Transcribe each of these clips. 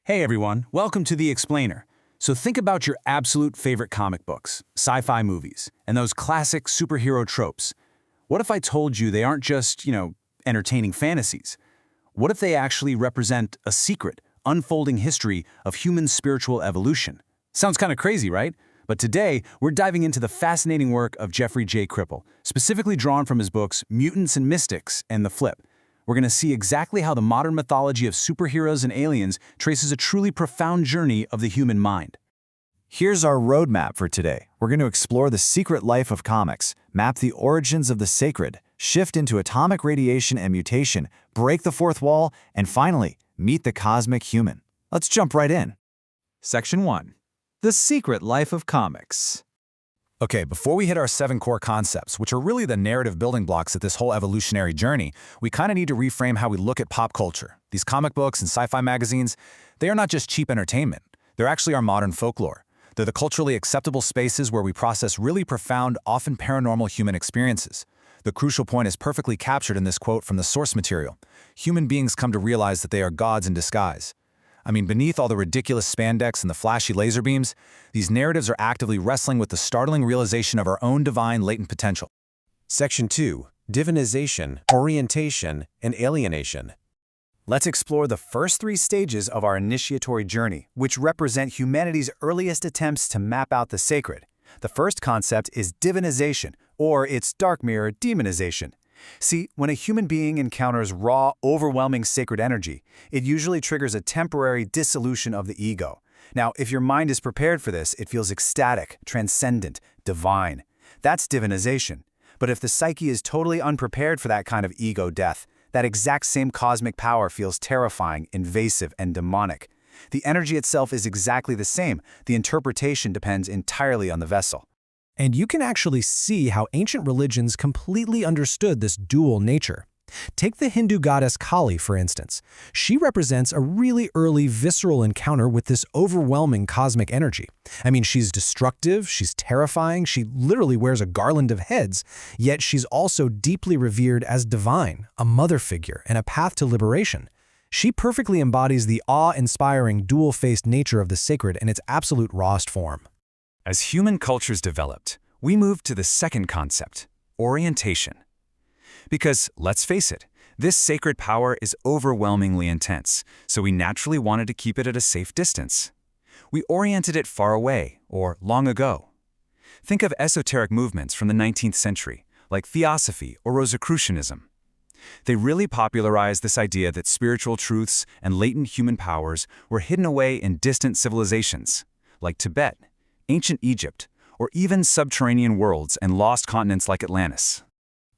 Hey everyone, welcome to The Explainer. So think about your absolute favorite comic books, sci-fi movies, and those classic superhero tropes. What if I told you they aren't just, entertaining fantasies? What if they actually represent a secret, unfolding history of human spiritual evolution? Sounds kind of crazy, right? But today, we're diving into the fascinating work of Jeffrey J. Kripal, specifically drawn from his books Mutants and Mystics and The Flip. We're going to see exactly how the modern mythology of superheroes and aliens traces a truly profound journey of the human mind. Here's our roadmap for today. We're going to explore the secret life of comics, map the origins of the sacred, shift into atomic radiation and mutation, break the fourth wall, and finally, meet the cosmic human. Let's jump right in. Section 1. The Secret Life of Comics. Okay, before we hit our 7 core concepts, which are really the narrative building blocks of this whole evolutionary journey, we kind of need to reframe how we look at pop culture. These comic books and sci-fi magazines, they are not just cheap entertainment. They're actually our modern folklore. They're the culturally acceptable spaces where we process really profound, often paranormal human experiences. The crucial point is perfectly captured in this quote from the source material. Human beings come to realize that they are gods in disguise. Beneath all the ridiculous spandex and the flashy laser beams, these narratives are actively wrestling with the startling realization of our own divine latent potential. Section 2. Divinization, Orientation, and Alienation. Let's explore the first 3 stages of our initiatory journey, which represent humanity's earliest attempts to map out the sacred. The first concept is divinization, or its dark mirror, demonization. See, when a human being encounters raw, overwhelming sacred energy, it usually triggers a temporary dissolution of the ego. Now, if your mind is prepared for this, it feels ecstatic, transcendent, divine. That's divinization. But if the psyche is totally unprepared for that kind of ego death, that exact same cosmic power feels terrifying, invasive, and demonic. The energy itself is exactly the same. The interpretation depends entirely on the vessel. And you can actually see how ancient religions completely understood this dual nature. Take the Hindu goddess Kali, for instance. She represents a really early visceral encounter with this overwhelming cosmic energy. She's destructive, she's terrifying, she literally wears a garland of heads, yet she's also deeply revered as divine, a mother figure, and a path to liberation. She perfectly embodies the awe-inspiring dual-faced nature of the sacred in its absolute rawest form. As human cultures developed, we moved to the second concept, orientation. Because, let's face it, this sacred power is overwhelmingly intense, so we naturally wanted to keep it at a safe distance. We oriented it far away, or long ago. Think of esoteric movements from the 19th century, like Theosophy or Rosicrucianism. They really popularized this idea that spiritual truths and latent human powers were hidden away in distant civilizations, like Tibet, ancient Egypt, or even subterranean worlds and lost continents like Atlantis.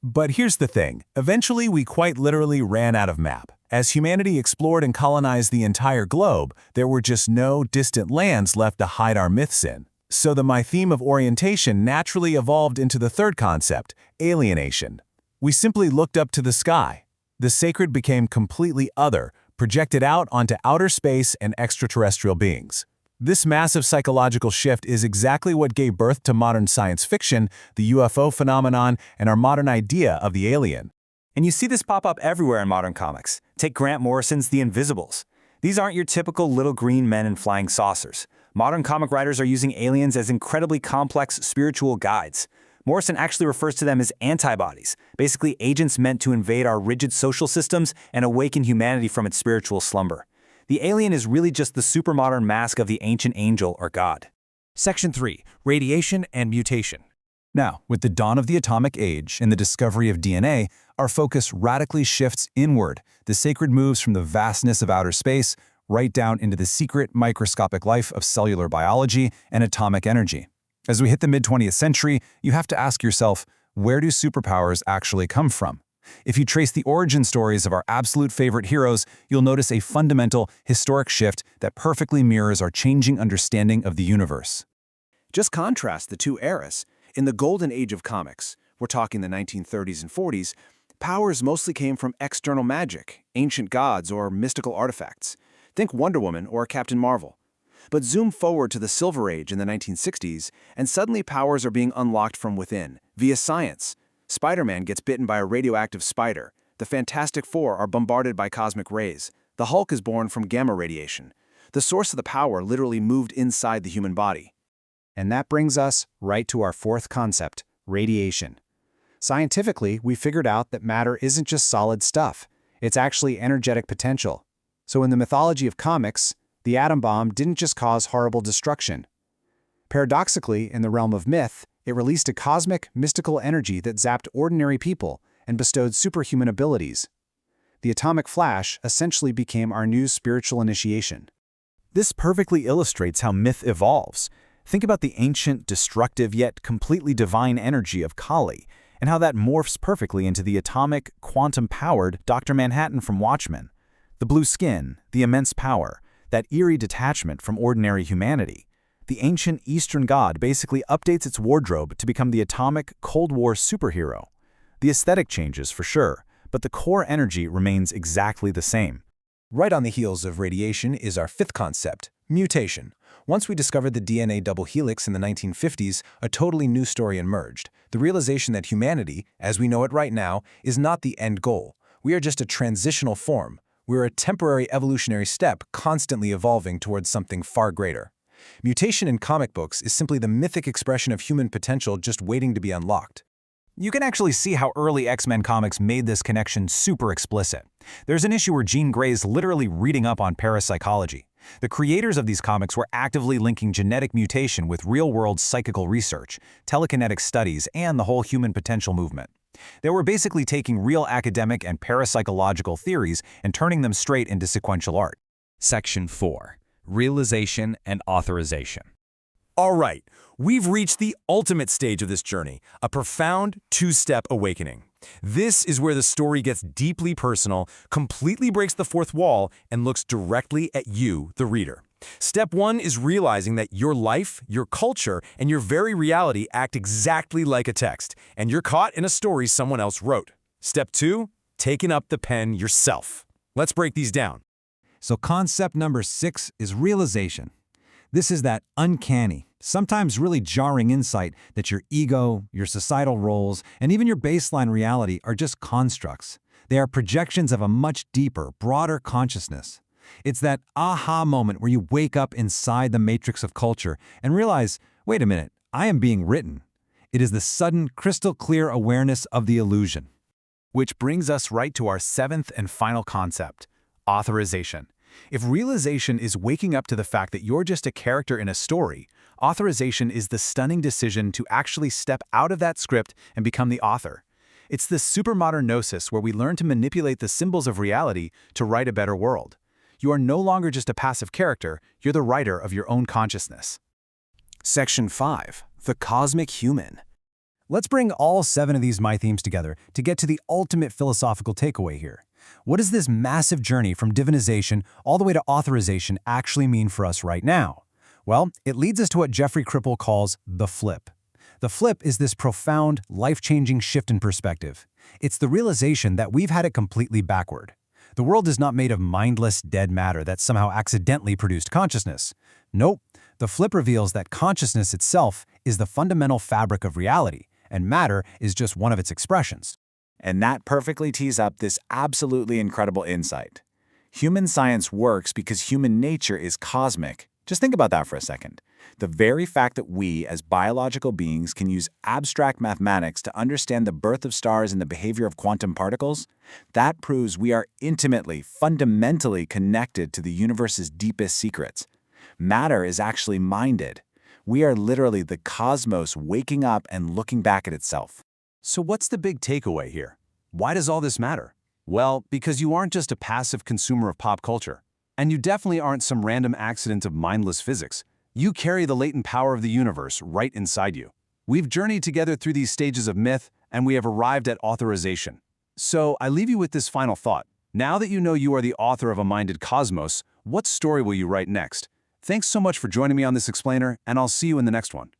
But here's the thing. Eventually, we quite literally ran out of map. As humanity explored and colonized the entire globe, there were just no distant lands left to hide our myths in. So the theme of orientation naturally evolved into the third concept, alienation. We simply looked up to the sky. The sacred became completely other, projected out onto outer space and extraterrestrial beings. This massive psychological shift is exactly what gave birth to modern science fiction, the UFO phenomenon, and our modern idea of the alien. And you see this pop up everywhere in modern comics. Take Grant Morrison's The Invisibles. These aren't your typical little green men in flying saucers. Modern comic writers are using aliens as incredibly complex spiritual guides. Morrison actually refers to them as antibodies, basically agents meant to invade our rigid social systems and awaken humanity from its spiritual slumber. The alien is really just the supermodern mask of the ancient angel or god. Section 3. Radiation and Mutation. Now, with the dawn of the atomic age and the discovery of DNA, our focus radically shifts inward. The sacred moves from the vastness of outer space right down into the secret microscopic life of cellular biology and atomic energy. As we hit the mid-20th century, you have to ask yourself, where do superpowers actually come from? If you trace the origin stories of our absolute favorite heroes, you'll notice a fundamental, historic shift that perfectly mirrors our changing understanding of the universe. Just contrast the 2 eras. In the golden age of comics, we're talking the 1930s and 40s, powers mostly came from external magic, ancient gods, or mystical artifacts. Think Wonder Woman or Captain Marvel. But zoom forward to the Silver Age in the 1960s, and suddenly powers are being unlocked from within, via science. Spider-Man gets bitten by a radioactive spider. The Fantastic Four are bombarded by cosmic rays. The Hulk is born from gamma radiation. The source of the power literally moved inside the human body. And that brings us right to our fourth concept, radiation. Scientifically, we figured out that matter isn't just solid stuff. It's actually energetic potential. So in the mythology of comics, the atom bomb didn't just cause horrible destruction. Paradoxically, in the realm of myth, it released a cosmic, mystical energy that zapped ordinary people and bestowed superhuman abilities. The atomic flash essentially became our new spiritual initiation. This perfectly illustrates how myth evolves. Think about the ancient, destructive, yet completely divine energy of Kali, and how that morphs perfectly into the atomic, quantum-powered Dr. Manhattan from Watchmen. The blue skin, the immense power, that eerie detachment from ordinary humanity. The ancient Eastern god basically updates its wardrobe to become the atomic, Cold War superhero. The aesthetic changes, for sure, but the core energy remains exactly the same. Right on the heels of radiation is our fifth concept, mutation. Once we discovered the DNA double helix in the 1950s, a totally new story emerged. The realization that humanity, as we know it right now, is not the end goal. We are just a transitional form. We're a temporary evolutionary step constantly evolving towards something far greater. Mutation in comic books is simply the mythic expression of human potential just waiting to be unlocked. You can actually see how early X-Men comics made this connection super explicit. There's an issue where Jean Grey's literally reading up on parapsychology. The creators of these comics were actively linking genetic mutation with real-world psychical research, telekinetic studies, and the whole human potential movement. They were basically taking real academic and parapsychological theories and turning them straight into sequential art. Section 4. Realization and Authorization. All right, we've reached the ultimate stage of this journey, a profound two-step awakening. This is where the story gets deeply personal, completely breaks the fourth wall, and looks directly at you, the reader. Step 1 is realizing that your life, your culture, and your very reality act exactly like a text, and you're caught in a story someone else wrote. Step 2, taking up the pen yourself. Let's break these down. So concept number 6 is realization. This is that uncanny, sometimes really jarring insight that your ego, your societal roles, and even your baseline reality are just constructs. They are projections of a much deeper, broader consciousness. It's that aha moment where you wake up inside the matrix of culture and realize, wait a minute, I am being written. It is the sudden, crystal clear awareness of the illusion. Which brings us right to our seventh and final concept, authorization. If realization is waking up to the fact that you're just a character in a story, authorization is the stunning decision to actually step out of that script and become the author. It's this supermodern gnosis where we learn to manipulate the symbols of reality to write a better world. You are no longer just a passive character, you're the writer of your own consciousness. Section 5. The Cosmic Human. Let's bring all 7 of these my themes together to get to the ultimate philosophical takeaway here. What does this massive journey from divinization all the way to authorization actually mean for us right now? Well, it leads us to what Jeffrey Kripal calls the flip. The flip is this profound, life-changing shift in perspective. It's the realization that we've had it completely backward. The world is not made of mindless, dead matter that somehow accidentally produced consciousness. Nope, the flip reveals that consciousness itself is the fundamental fabric of reality, and matter is just one of its expressions. And that perfectly tees up this absolutely incredible insight. Human science works because human nature is cosmic. Just think about that for a second. The very fact that we, as biological beings, can use abstract mathematics to understand the birth of stars and the behavior of quantum particles, that proves we are intimately, fundamentally connected to the universe's deepest secrets. Matter is actually minded. We are literally the cosmos waking up and looking back at itself. So what's the big takeaway here? Why does all this matter? Well, because you aren't just a passive consumer of pop culture. And you definitely aren't some random accident of mindless physics. You carry the latent power of the universe right inside you. We've journeyed together through these stages of myth, and we have arrived at authorization. So I leave you with this final thought. Now that you know you are the author of a minded cosmos, what story will you write next? Thanks so much for joining me on this explainer, and I'll see you in the next one.